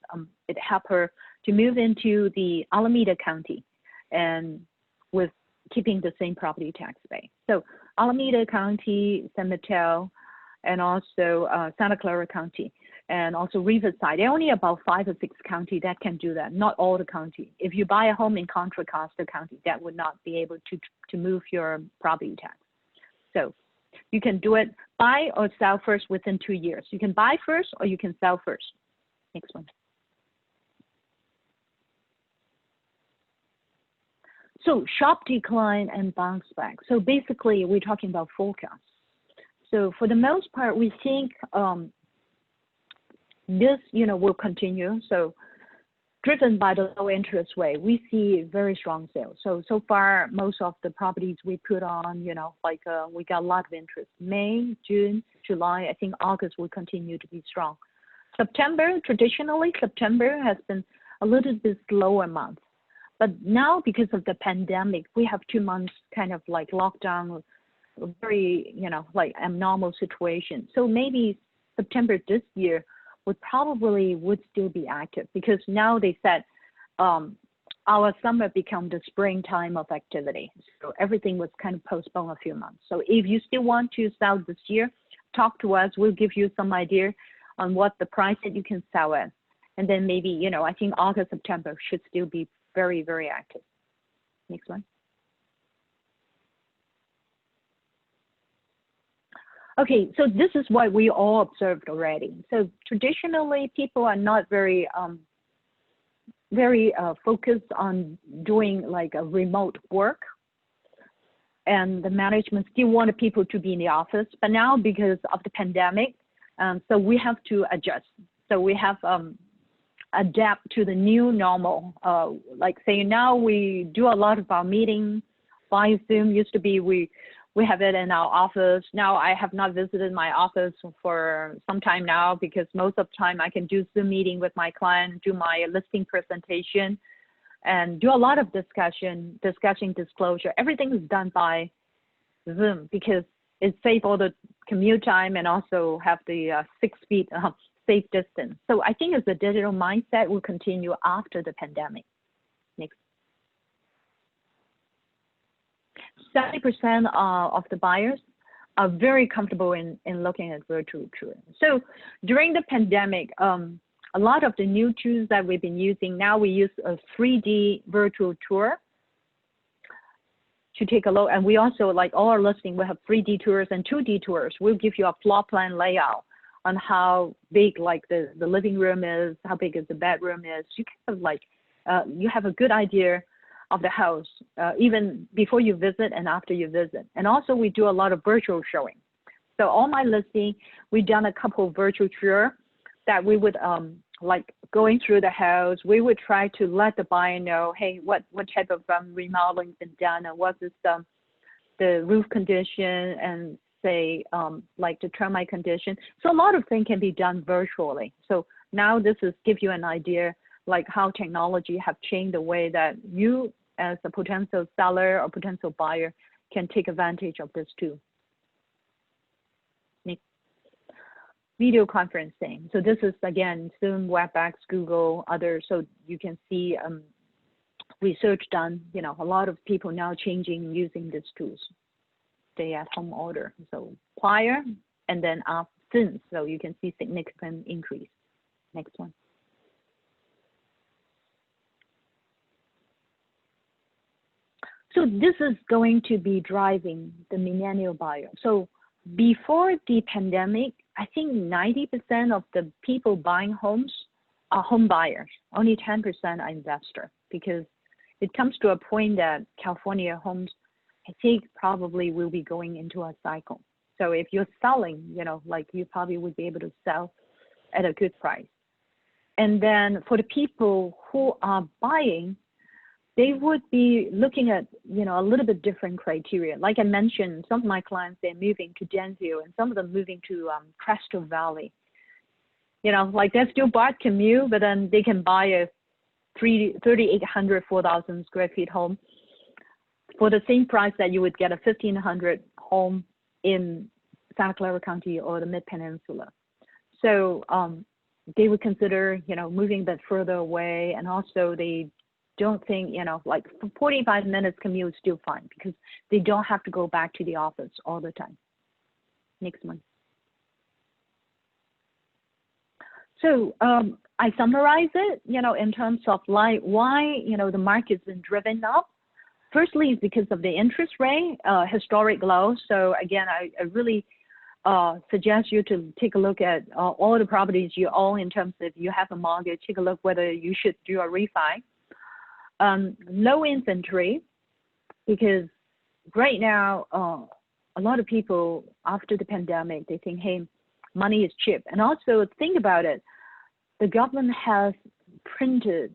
it helped her to move into the Alameda County and with keeping the same property tax rate. So Alameda County, San Mateo, and also Santa Clara County, and also Riverside. There are only about 5 or 6 counties that can do that, not all the county. If you buy a home in Contra Costa County, that would not be able to move your property tax. So you can do it, buy or sell first within 2 years. You can buy first or you can sell first. Next one. So sharp decline and bounce back. So basically, we're talking about forecasts. So for the most part, we think this, will continue. So driven by the low interest rate, we see very strong sales. So far, most of the properties we put on, we got a lot of interest. May, June, July, I think August will continue to be strong. Traditionally, September has been a little bit slower month. But now, because of the pandemic, we have 2 months kind of like lockdown, very, abnormal situation. So maybe September this year would still be active because now they said our summer become the springtime of activity. So everything was kind of postponed a few months. So if you still want to sell this year, talk to us. We'll give you some idea on what the price that you can sell at. And then maybe, I think August, September should still be very, very active. Next one. Okay, so this is what we all observed already. So traditionally, people are not very, focused on doing like a remote work. And the management still wanted people to be in the office. But now because of the pandemic, so we have to adjust. So we have adapt to the new normal. Like say now we do a lot of our meetings by Zoom. Used to be we have it in our office. Now I have not visited my office for some time now because most of the time I can do Zoom meeting with my client, do my listing presentation, and do a lot of discussion, disclosure. Everything is done by Zoom because it saves all the commute time and also have the 6 feet safe distance. So I think the digital mindset will continue after the pandemic. Next. 70% of the buyers are very comfortable in looking at virtual tour. So during the pandemic, a lot of the new tools that we've been using, now we use a 3D virtual tour to take a look. And we also, like all our listing, we have 3D tours and 2D tours. We'll give you a floor plan layout on how big like the living room is, how big is the bedroom is. You kind of like, you have a good idea of the house, even before you visit and after you visit. And also we do a lot of virtual showing. So all my listing, we've done a couple of virtual tour that we would, like going through the house, we would try to let the buyer know, hey, what type of remodeling been done and what is the roof condition and say like the termite condition. So a lot of things can be done virtually. So now this is give you an idea like how technology have changed the way that you as a potential seller or potential buyer can take advantage of this too. Next. Video conferencing. So this is again Zoom, WebEx, Google, others. So you can see research done. A lot of people now changing using these tools. Stay at home order. So prior and then since. So you can see significant increase. Next one. So this is going to be driving the millennial buyer. So before the pandemic, I think 90% of the people buying homes are home buyers. Only 10% are investor because it comes to a point that California homes, I think probably will be going into a cycle. So if you're selling, like you probably would be able to sell at a good price. And then for the people who are buying, they would be looking at, a little bit different criteria. Like I mentioned, some of my clients, they're moving to Denville, and some of them moving to Crystal Valley. Like they're still Bart commute, but then they can buy a 3,800, 4,000 square feet home for the same price that you would get a 1,500 home in Santa Clara County or the Mid-Peninsula. So they would consider, moving a bit further away, and also they don't think, like 45 minutes commute is still fine because they don't have to go back to the office all the time. Next one. So I summarize it, in terms of like why, the market's been driven up. Firstly, it's because of the interest rate, historic low. So again, I really suggest you to take a look at all the properties you own in terms of if you have a mortgage, take a look whether you should do a refi. Low inventory, because right now, a lot of people after the pandemic, they think, hey, money is cheap. And also think about it, the government has printed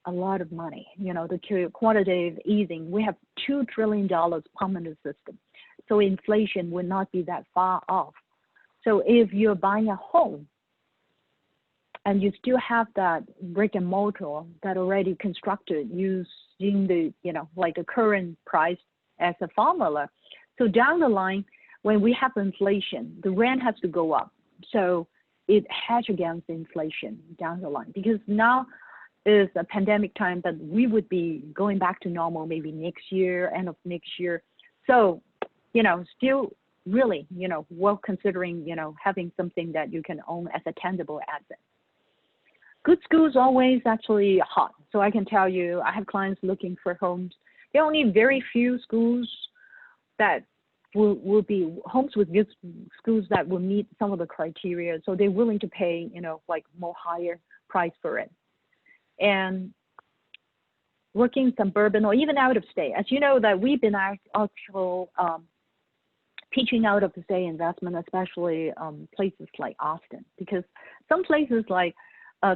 a lot of money, the quantitative easing. We have $2 trillion pumped in the system. So inflation would not be that far off. So if you're buying a home and you still have that brick and mortar that already constructed using the, like the current price as a formula. So down the line, when we have inflation, the rent has to go up. So it hedge against inflation down the line, because now is a pandemic time, but we would be going back to normal maybe next year, end of next year. So, still really, worth considering, having something that you can own as a tangible asset. Good schools always actually hot. So I can tell you, I have clients looking for homes. There are only very few schools that will be homes with good schools that will meet some of the criteria. So they're willing to pay, like more higher price for it. And working suburban or even out of state. As you know, that we've been actually teaching out of the state investment, especially places like Austin, because some places like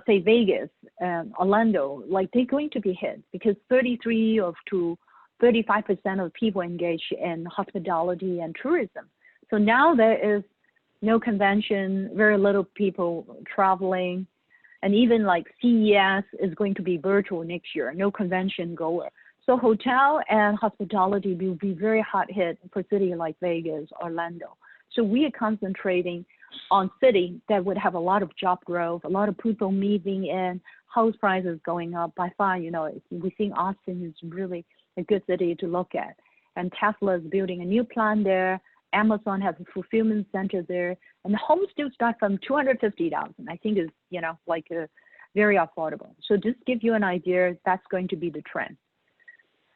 say Vegas and Orlando, like they're going to be hit because 33 to 35% of people engage in hospitality and tourism. So now there is no convention, very little people traveling, and even like CES is going to be virtual next year, no convention goer. So hotel and hospitality will be very hot hit for city like Vegas, Orlando. So we are concentrating on city that would have a lot of job growth, a lot of people moving in, house prices going up. By far, we think Austin is really a good city to look at. And Tesla is building a new plant there. Amazon has a fulfillment center there. And the homes still start from $250,000. I think is, like very affordable. So just give you an idea, that's going to be the trend.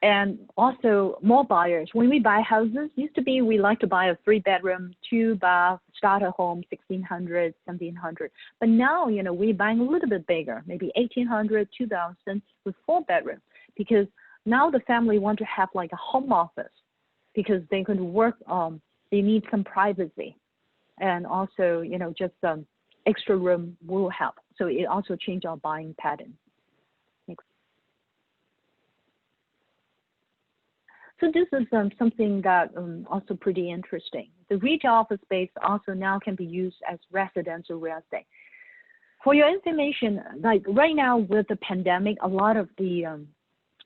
And also more buyers. When we buy houses, used to be we like to buy a 3-bedroom, 2-bath, starter home, $1,600, $1,700. But now, we're buying a little bit bigger, maybe $1,800, $2,000 with 4 bedrooms, because now the family want to have like a home office because they can work, they need some privacy. And also, just extra room will help. So it also changed our buying pattern. So this is something that also pretty interesting. The retail office space also now can be used as residential real estate. For your information, like right now with the pandemic, a lot of the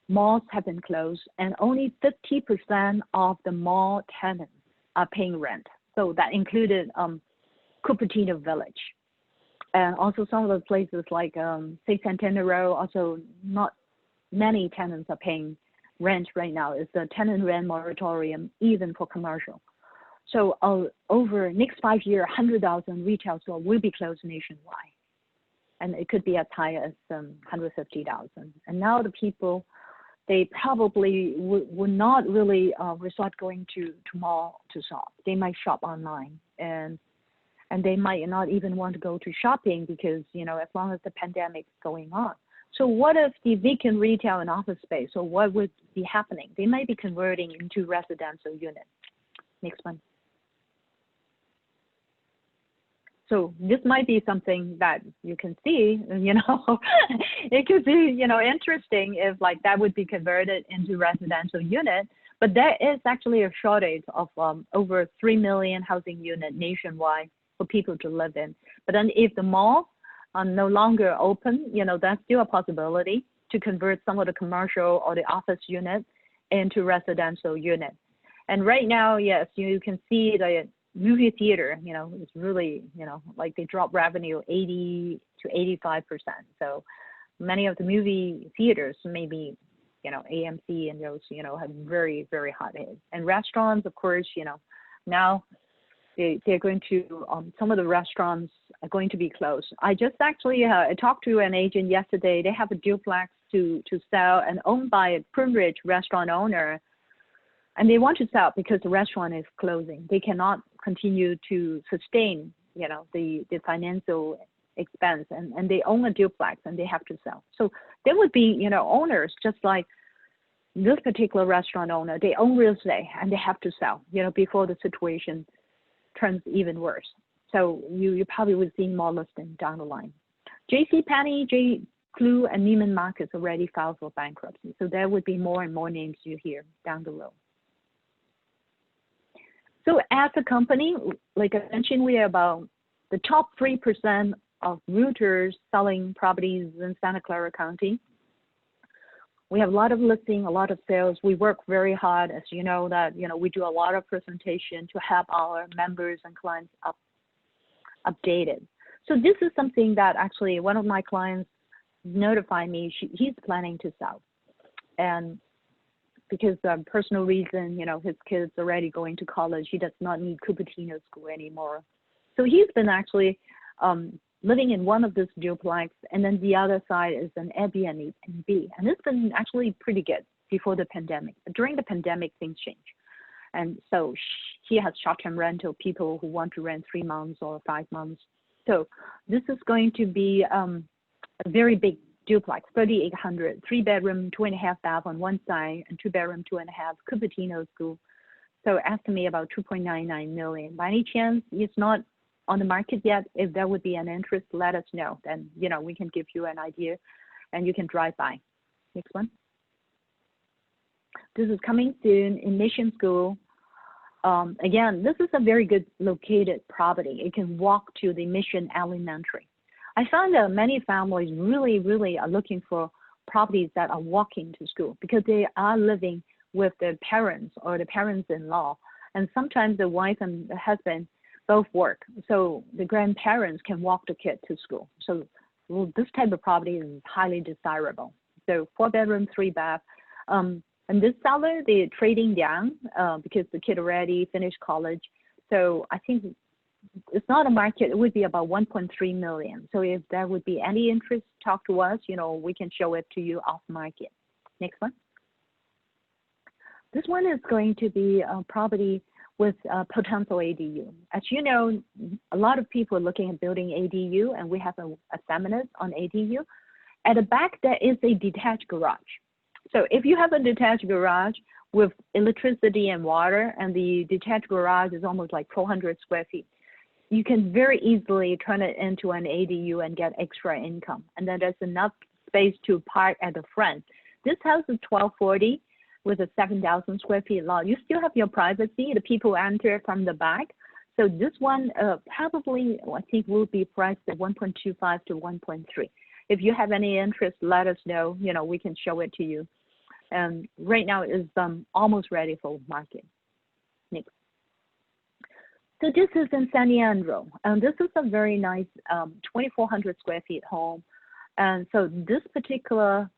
malls have been closed, and only 50% of the mall tenants are paying rent. So that included Cupertino Village. And also some of the places like, say, Santana Row, also not many tenants are paying rent right now. It's a tenant rent moratorium, even for commercial. So over next 5 years, 100,000 retail stores will be closed nationwide. And it could be as high as 150,000. And now the people, they probably would not really resort going to mall to shop. They might shop online, and they might not even want to go to shopping because, as long as the pandemic is going on. So what if the vacant retail and office space, so what would be happening? They might be converting into residential units. Next one. So this might be something that you can see, it could be, interesting if like that would be converted into residential unit. But there is actually a shortage of over 3 million housing units nationwide for people to live in. But then if the mall are no longer open, that's still a possibility to convert some of the commercial or the office units into residential units. And right now, yes, you can see the movie theater, it's really, like they drop revenue 80 to 85%. So many of the movie theaters, maybe, AMC and those, have very, very hot hits. And restaurants, of course, now they're going to, some of the restaurants are going to be closed. I just actually I talked to an agent yesterday. They have a duplex to sell and owned by a Primrich restaurant owner. And they want to sell because the restaurant is closing. They cannot continue to sustain, the financial expense, and they own a duplex and they have to sell. So there would be, owners just like this particular restaurant owner. They own real estate and they have to sell, before the situation turns even worse. So you probably would see more listing down the line. JCPenney, J. Crew, and Neiman Marcus already filed for bankruptcy. So there would be more and more names you hear down the road. So as a company, like I mentioned, we are about the top 3% of realtors selling properties in Santa Clara County. We have a lot of listing, a lot of sales. We work very hard, as you know, that, we do a lot of presentation to help our members and clients updated. So this is something that actually one of my clients notified me, he's planning to sell. And because of personal reason, his kids already going to college, he does not need Cupertino school anymore. So he's been actually living in one of this duplex, and then the other side is an Airbnb. And it's been actually pretty good before the pandemic. But during the pandemic, things changed. And so he has short-term rental people who want to rent 3 months or 5 months. So this is going to be a very big duplex, 3,800, 3-bedroom, 2.5 bath on one side, and 2-bedroom, 2.5, Cupertino school. So estimate about 2.99 million. By any chance, it's not on the market yet. If there would be an interest, let us know. Then, we can give you an idea and you can drive by. Next one. This is coming soon in Mission School. Again, this is a very good located property. You can walk to the Mission Elementary. I found that many families really, really are looking for properties that are walking to school because they are living with their parents or the parents-in-law. And sometimes the wife and the husband both work. So the grandparents can walk the kid to school. So this type of property is highly desirable. So 4-bedroom, 3-bath. And this seller, they're trading down because the kid already finished college. So I think it's not a market. It would be about 1.3 million. So if there would be any interest, talk to us. We can show it to you off market. Next one. This one is going to be a property with potential ADU. As you know, a lot of people are looking at building ADU, and we have a seminar on ADU. At the back, there is a detached garage. So if you have a detached garage with electricity and water, and the detached garage is almost like 400 square feet, you can very easily turn it into an ADU and get extra income. And then there's enough space to park at the front. This house is 1240 with a 7,000 square feet lot. You still have your privacy. The people enter from the back. So this one probably, I think, will be priced at 1.25 to 1.3. If you have any interest, let us know. We can show it to you. And right now it's almost ready for market. Next. So this is in San Leandro. And this is a very nice 2,400 square feet home. And so this particular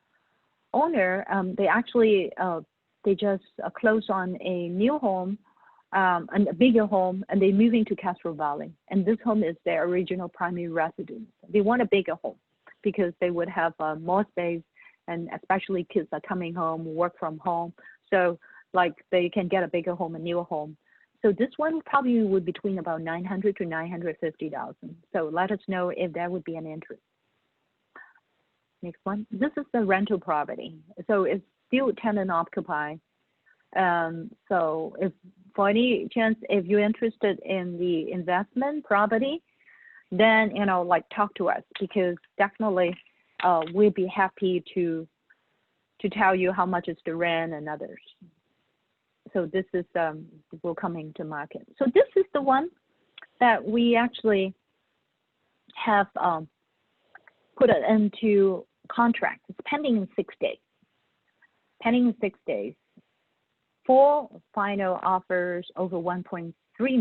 owner, they actually, they just closed on a new home, and a bigger home, and they're moving to Castro Valley. And this home is their original primary residence. They want a bigger home because they would have more space, and especially kids are coming home, work from home. So like they can get a bigger home, a newer home. So this one probably would be between about 900 to 950,000. So let us know if there would be an interest. Next one. This is the rental property. So it's still tenant occupied. So if for any chance, if you're interested in the investment property, then, like talk to us, because definitely we'll be happy to tell you how much is the rent and others. So this is will coming to market. So this is the one that we actually have put it into contract. It's pending in 6 days. Pending in 6 days. 4 final offers over 1.3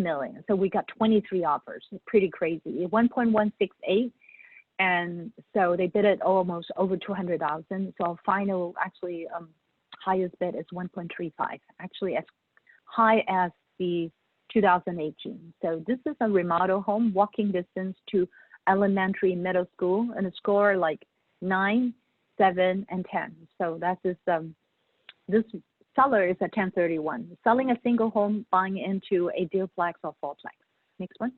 million. So we got 23 offers. Pretty crazy. 1.168. And so they bid it almost over 200,000. So final actually highest bid is 1.35, actually as high as the 2018. So this is a remodel home, walking distance to elementary, middle school, and a score like 9, 7, and 10. So that is this seller is at 1031, selling a single home, buying into a duplex or fourplex. Next one.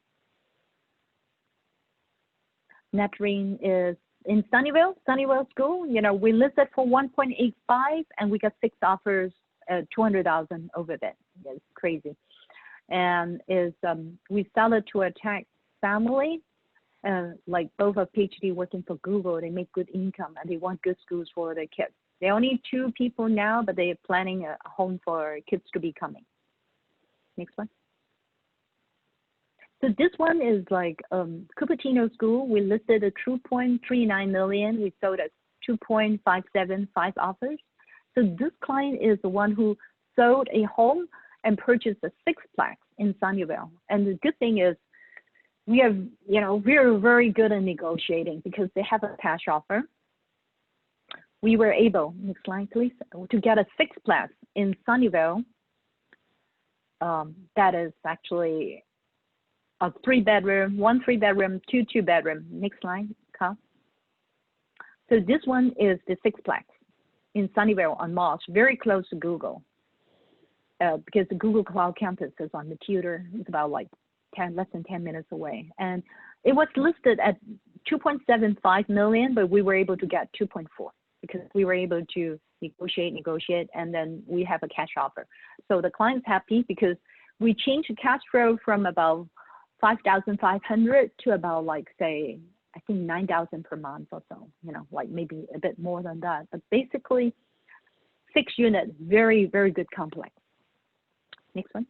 Netrine is in Sunnyvale School. We listed for 1.85 and we got 6 offers at 200,000 over bid. It's crazy. And we sell it to a tech family, like both are PhD working for Google. They make good income and they want good schools for their kids. They're only 2 people now, but they're planning a home for kids to be coming. Next one. So this one is like Cupertino School. We listed at 2.39 million. We sold at 2.575 offers. So this client is the one who sold a home and purchased a 6-plex in Sunnyvale. And the good thing is we have, we're very good at negotiating because they have a cash offer. We were able, next slide please, to get a 6-plex in Sunnyvale. That is actually a 3-bedroom, 1 3-bedroom, 2 2-bedroom. Next slide, Kyle. So this one is the 6-plex in Sunnyvale on Moss, very close to Google, because the Google Cloud campus is on the Tudor. It's about like less than 10 minutes away, and it was listed at 2.75 million, but we were able to get 2.4 because we were able to negotiate, and then we have a cash offer. So the client's happy because we changed the cash flow from about 5,500 to about like say, I think 9,000 per month or so, like maybe a bit more than that. But basically 6 units, very, very good complex. Next one.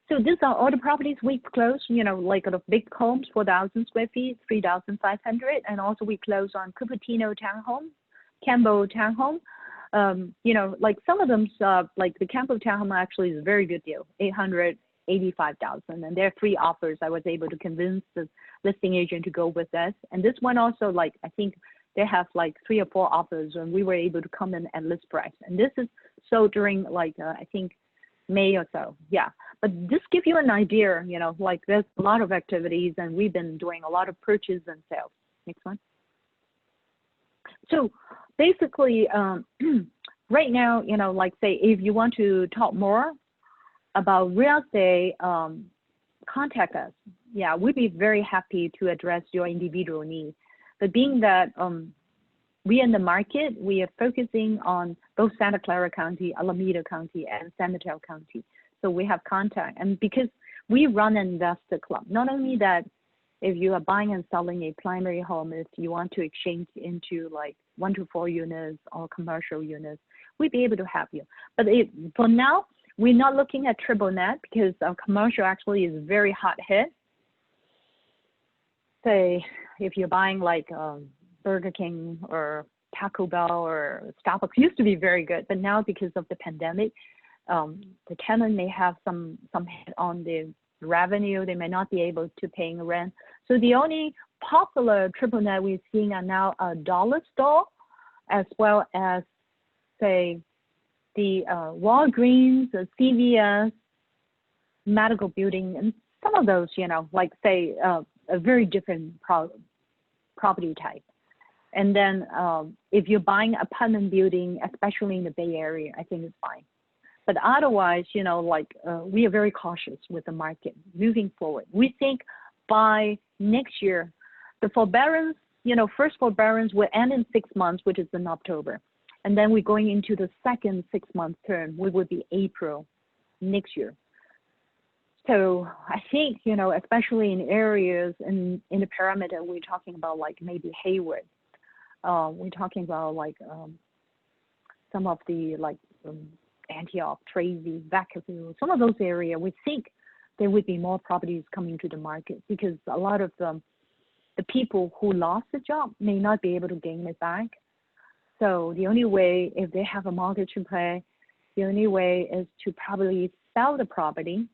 So these are all the properties we closed, like the big homes, 4,000 square feet, 3,500. And also we closed on Cupertino Townhome, Campbell Townhome. Like some of them, like the Campbell Townhome actually is a very good deal, 885,000, and there are 3 offers. I was able to convince the listing agent to go with us. And this one also, like, I think they have like 3 or 4 offers, and we were able to come in at list price. And this is sold during like, I think May or so. Yeah. But this gives you an idea, like there's a lot of activities and we've been doing a lot of purchase and sales. Next one. So basically, right now, like say, if you want to talk more about real estate, contact us. Yeah, we'd be very happy to address your individual needs. But being that we in the market, we are focusing on both Santa Clara County, Alameda County, and San Mateo County. So we have contact. And because we run an investor club, not only that, if you are buying and selling a primary home, if you want to exchange into like 1 to 4 units or commercial units, we'd be able to help you. But for now, we're not looking at triple net because our commercial actually is very hot hit. Say, if you're buying like Burger King or Taco Bell or Starbucks, used to be very good, but now because of the pandemic, the tenant may have some hit on the revenue. They may not be able to paying rent. So the only popular triple net we're seeing are now a dollar store, as well as say the Walgreens, CVS, medical building, and some of those, like say a very different property type. And then if you're buying apartment building, especially in the Bay Area, I think it's fine. But otherwise, like we are very cautious with the market moving forward. We think by next year, the forbearance, first forbearance will end in 6 months, which is in October. And then we're going into the second 6-month term, which would be April next year. So I think, you know, especially in areas in the perimeter, we're talking about like maybe Hayward. We're talking about like some of the like Antioch, Tracy, Vacaville, some of those areas. We think there would be more properties coming to the market because a lot of the people who lost the job may not be able to gain it back. So the only way, if they have a mortgage to pay, the only way is to probably sell the property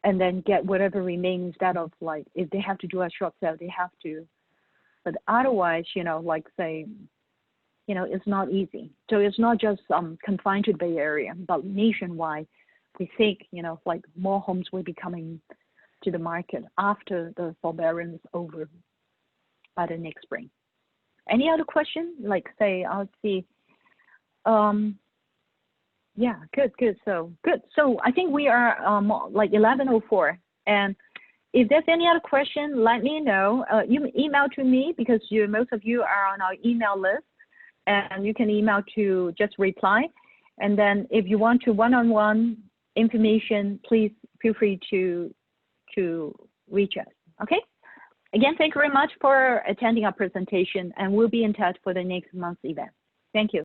and then get whatever remains instead of like, if they have to do a short sale, they have to. But otherwise, you know, like say, you know, it's not easy. So it's not just confined to the Bay Area, but nationwide, we think, you know, like more homes will be coming to the market after the forbearance is over by the next spring. Any other question? Like say, I'll see. Yeah, good. So good. So I think we are like 11:04. And if there's any other question, let me know. You email to me because most of you are on our email list, and you can email to just reply. And then if you want to one-on-one information, please feel free to reach us. Okay. Again, thank you very much for attending our presentation, and we'll be in touch for the next month's event. Thank you.